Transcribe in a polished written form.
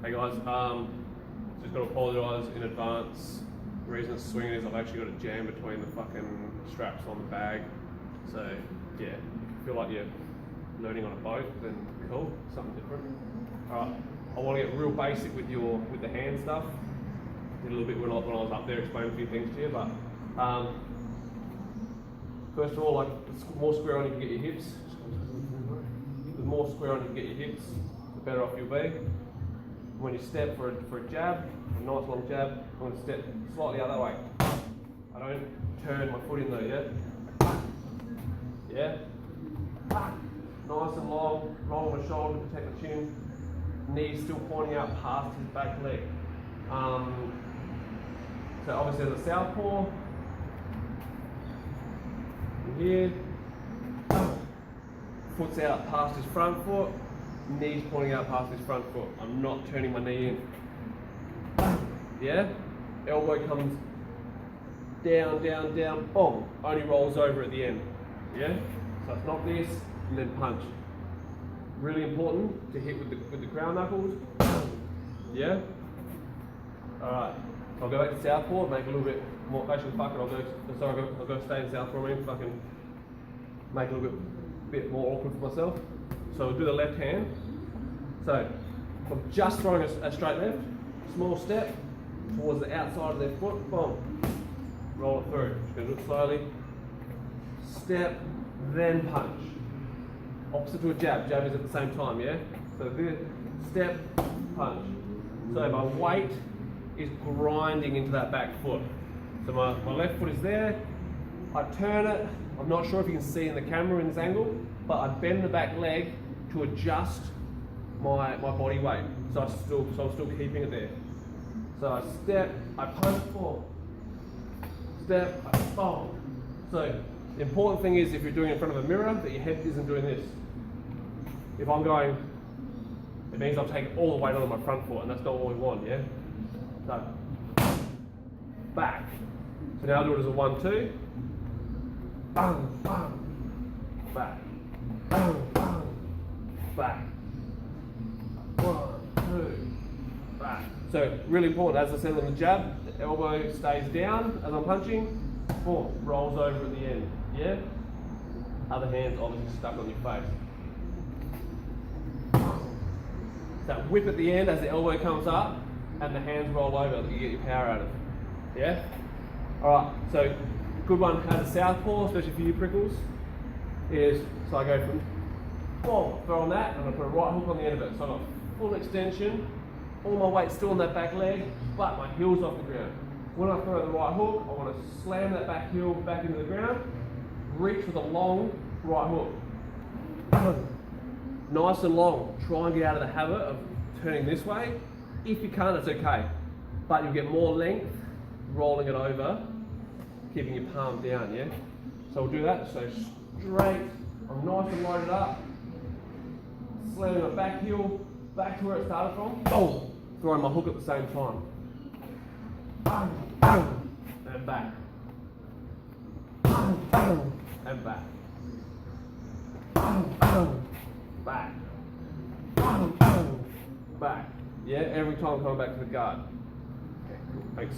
Hey guys, just got to apologise in advance. The reason it's swinging is I've actually got a jam between the fucking straps on the bag. So yeah, if you feel like you're learning on a boat, then cool, something different. Alright, I want to get real basic with the hand stuff. Did a little bit when I was up there explaining a few things to you, but first of all, like the more square on you can get your hips, the more square on you can get your hips, the better off you'll be. When you step for a jab, a nice long jab, I'm going to step slightly the other way. I don't turn my foot in though, yeah? Yeah? Nice and long, roll my shoulder to protect the chin. Knees still pointing out past his back leg. So obviously there's a southpaw. In here. Foot's out past his front foot. Knees pointing out past his front foot. I'm not turning my knee in. Yeah? Elbow comes down, down, down, boom. Only rolls over at the end. Yeah? So it's not this, and then punch. Really important to hit with the crown knuckles. Yeah? Alright. I'll go back to southpaw, make a little bit more, actually fuck it, I'll go stay in southpaw, fucking make it a little bit more awkward for myself. So we'll do the left hand. So I'm just throwing a straight left, small step towards the outside of their foot, boom. Roll it through. Just gonna do it slowly. Step, then punch. Opposite to a jab. Jab is at the same time, yeah? So this, step, punch. So my weight is grinding into that back foot. So my left foot is there. I turn it. I'm not sure if you can see in the camera in this angle, but I bend the back leg to adjust my body weight. So I'm still keeping it there. So I step, I punch, forward. Step, I boom. So the important thing is if you're doing it in front of a mirror, that your head isn't doing this. If I'm going, it means I'm taking all the weight onto my front foot, and that's not what we want, yeah? So, back. So now I'll do it as a 1-2. Bang, bang, back. Bang, bang, back. 1, 2, back. So really important, as I said on the jab, the elbow stays down as I'm punching, boom, rolls over at the end, yeah? Other hand's obviously stuck on your face. That whip at the end as the elbow comes up and the hands roll over, you get your power out of it, yeah? Alright, so good one as a southpaw, especially for you prickles, is, so I go from, boom, throw on that, and I'm going to put a right hook on the end of it. So I've got full extension, all my weight's still on that back leg, but my heel's off the ground. When I throw the right hook, I want to slam that back heel back into the ground, reach with a long right hook. Nice and long. Try and get out of the habit of turning this way. If you can't, it's okay. But you'll get more length rolling it over, keeping your palm down, yeah? So we'll do that. So straight, I'm nice and loaded up. Slamming my back heel back to where it started from. Boom! Throwing my hook at the same time. Bang, bang, and back. Bang, bang, and back. Bang, bang, back. Bang, bang, back. Yeah, every time coming back to the guard. Okay, cool. Thanks.